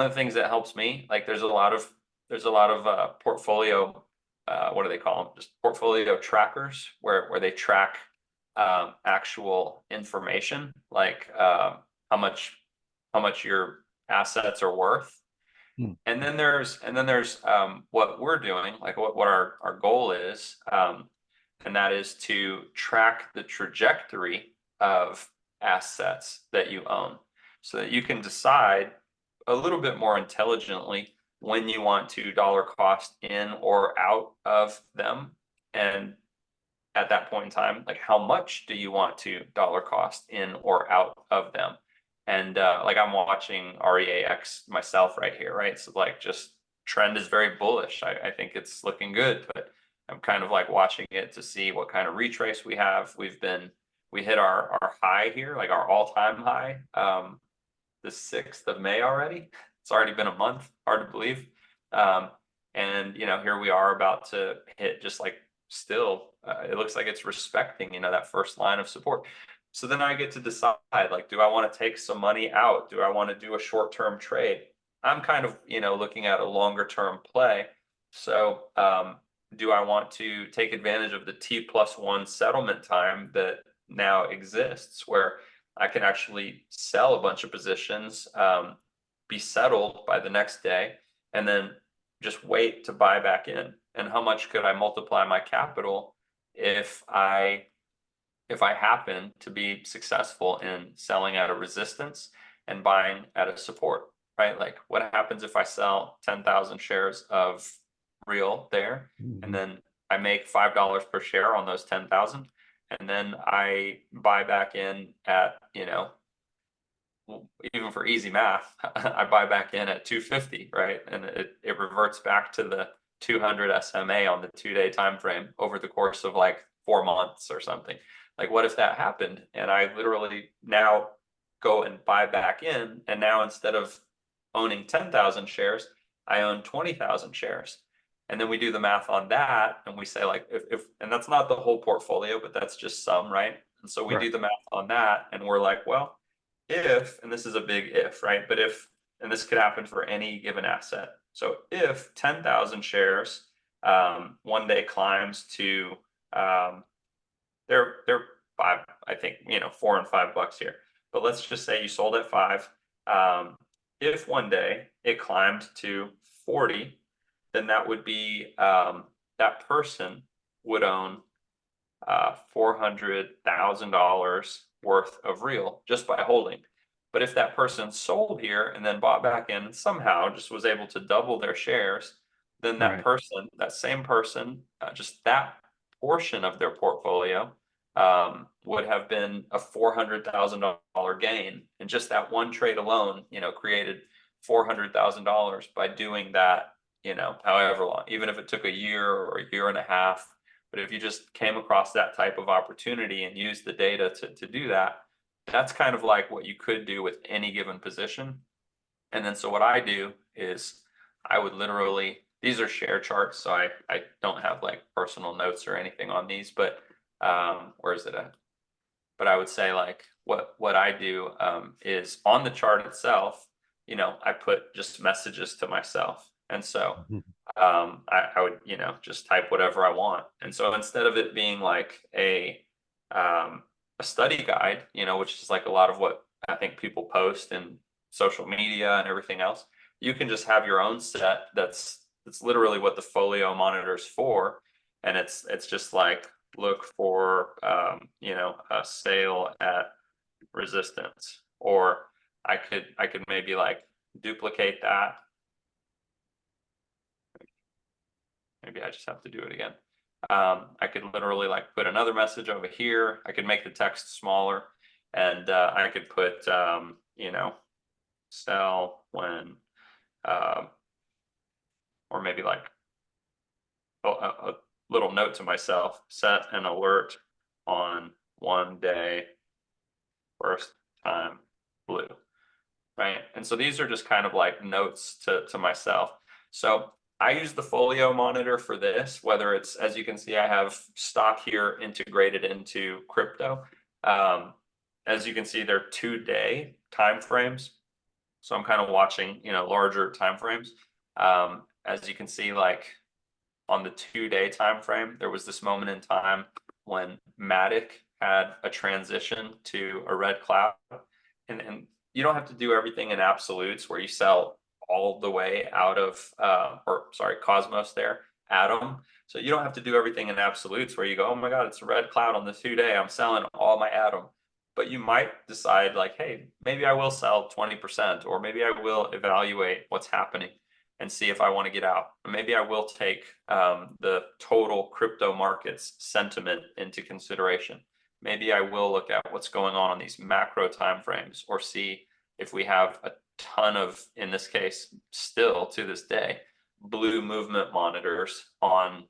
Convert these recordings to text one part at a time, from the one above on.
of the things that helps me, like there's a lot of portfolio, what do they call them? Just portfolio trackers where they track actual information, like how much how much your assets are worth. Hmm. And then there's what we're doing, like what our goal is, and that is to track the trajectory of assets that you own so that you can decide a little bit more intelligently when you want to dollar cost in or out of them. And at that point in time, like how much do you want to dollar cost in or out of them? And like I'm watching REAX myself right here, right? So like just trend is very bullish. I think it's looking good, but I'm kind of like watching it to see what kind of retrace we have. We hit our high here, like our all-time high, the 6th of May already. It's already been a month, hard to believe. Um, and here we are about to hit just like still, it looks like it's respecting, that first line of support. So then I get to decide, like, do I want to take some money out? Do I want to do a short-term trade? I'm kind of, looking at a longer term play. So, do I want to take advantage of the T+1 settlement time that now exists where I can actually sell a bunch of positions, be settled by the next day, and then just wait to buy back in? And how much could I multiply my capital if I happen to be successful in selling at a resistance and buying at a support, right? Like what happens if I sell 10,000 shares of real there, and Mhm. then I make $5 per share on those 10,000, and then I buy back in at, even for easy math, I buy back in at 250, right? And it reverts back to the 200 SMA on the 2-day time frame over the course of like 4 months or something. Like, what if that happened? And I literally now go and buy back in, and now instead of owning 10,000 shares, I own 20,000 shares. And then we do the math on that, and we say like, if and that's not the whole portfolio, but that's just some, right? And so we Right. do the math on that, and we're like, well, if, and this is a big if, right? But if, and this could happen for any given asset. So if 10,000 shares one day climbs to, they're five, I think, $4 and $5 here. But let's just say you sold at five. If one day it climbed to 40, then that would be, that person would own $400,000 worth of real just by holding. But if that person sold here and then bought back in and somehow just was able to double their shares, then Right. that same person, just that portion of their portfolio would have been a $400,000 gain. And just that one trade alone, created $400,000 by doing that, however long, even if it took a year or a year and a half. But if you just came across that type of opportunity and used the data to do that, that's kind of like what you could do with any given position. And then so what I do is I would literally, these are share charts, so I don't have like personal notes or anything on these, but where is it at? But I would say like what I do is on the chart itself, I put just messages to myself. And so Mhm. I would, just type whatever I want. And so instead of it being like a study guide, which is like a lot of what I think people post in social media and everything else, you can just have your own set that's literally what the folio monitor is for. And it's just like look for a sale at resistance. Or I could maybe like duplicate that. Maybe I just have to do it again. I could literally like put another message over here. I could make the text smaller, and I could put sell when, um, or maybe like a little note to myself: set an alert on one day, first time blue. Right? And so these are just kind of like notes to myself. So I use the folio monitor for this, whether it's, as you can see, I have stock here integrated into crypto. Um, as you can see, they're 2-day time frames. So I'm kind of watching, larger time frames. As you can see, like on the 2-day time frame, there was this moment in time when Matic had a transition to a red cloud. And you don't have to do everything in absolutes where you sell all the way out of or sorry, Cosmos there, Atom. So you don't have to do everything in absolutes where you go, oh my God, it's a red cloud on the 2-day. I'm selling all my Atom. But you might decide like, hey, maybe I will sell 20%, or maybe I will evaluate what's happening and see if I want to get out. Maybe I will take the total crypto markets sentiment into consideration. Maybe I will look at what's going on these macro timeframes, or see if we have a ton of, in this case, still to this day, blue movement monitors on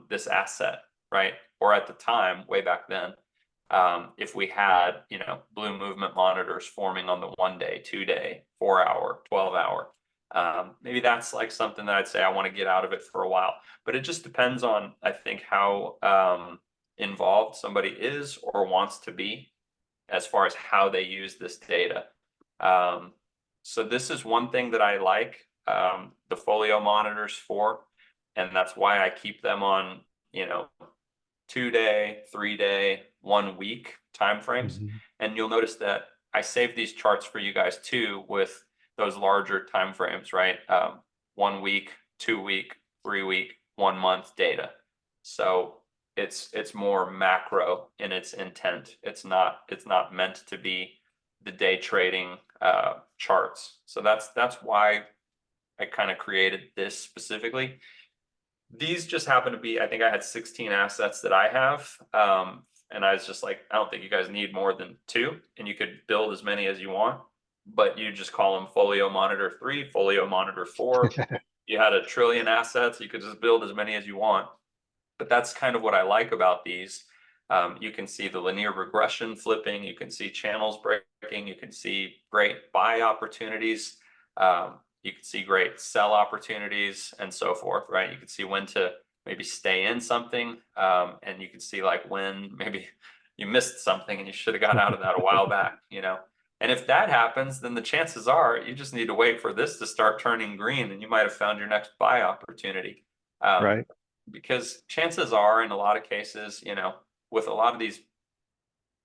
this asset, right? Or at the time, way back then, if we had, blue movement monitors forming on the 1-day, 2-day, 4-hour, 12-hour. Maybe that's like something that I'd say I want to get out of it for a while. But it just depends on, I think, how involved somebody is or wants to be as far as how they use this data. So this is one thing that I like the Folio monitors for, and that's why I keep them on, 2-day, 3-day, 1-week timeframes. Mm-hmm. And you'll notice that I saved these charts for you guys too with those larger timeframes, right? 1 week, 2-week, 3-week, 1 month data. So it's more macro in its intent. It's not meant to be the day trading charts. So that's why I kind of created this specifically. These just happen to be, I think I had 16 assets that I have. And I was just like, I don't think you guys need more than 2, and you could build as many as you want, but you just call them Folio Monitor 3, Folio Monitor 4. You had 1 trillion assets, you could just build as many as you want. But that's kind of what I like about these. You can see the linear regression flipping, you can see channels breaking, you can see great buy opportunities. You can see great sell opportunities and so forth, right? You can see when to maybe stay in something, and you can see like when maybe you missed something and you should have got out of that a while back, And if that happens, then the chances are you just need to wait for this to start turning green, and you might have found your next buy opportunity. Right. Because chances are, in a lot of cases, with a lot of these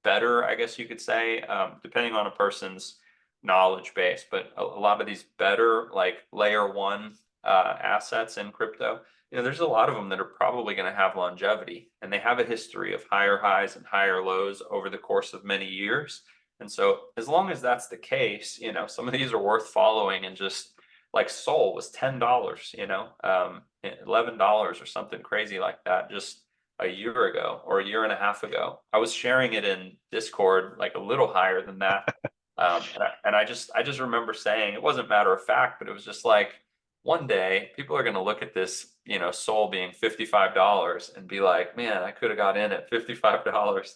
better, I guess you could say, depending on a person's knowledge base, but a lot of these better like layer one assets in crypto, there's a lot of them that are probably going to have longevity, and they have a history of higher highs and higher lows over the course of many years. And so as long as that's the case, some of these are worth following. And just like Sol was $10, $11 or something crazy like that just a year ago or a year and a half ago. I was sharing it in Discord like a little higher than that. And I just remember saying, it wasn't matter of fact, but it was just like, one day people are going to look at this, Sol being $55 and be like, man, I could have got in at $55.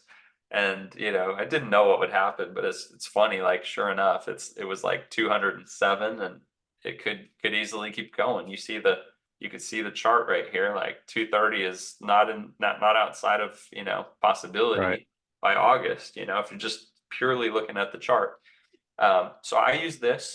And I didn't know what would happen, but it's funny, like sure enough, it was like 207, and it could easily keep going. You could see the chart right here, like 230 is not outside of possibility Right. by August, if you're just purely looking at the chart. So I use this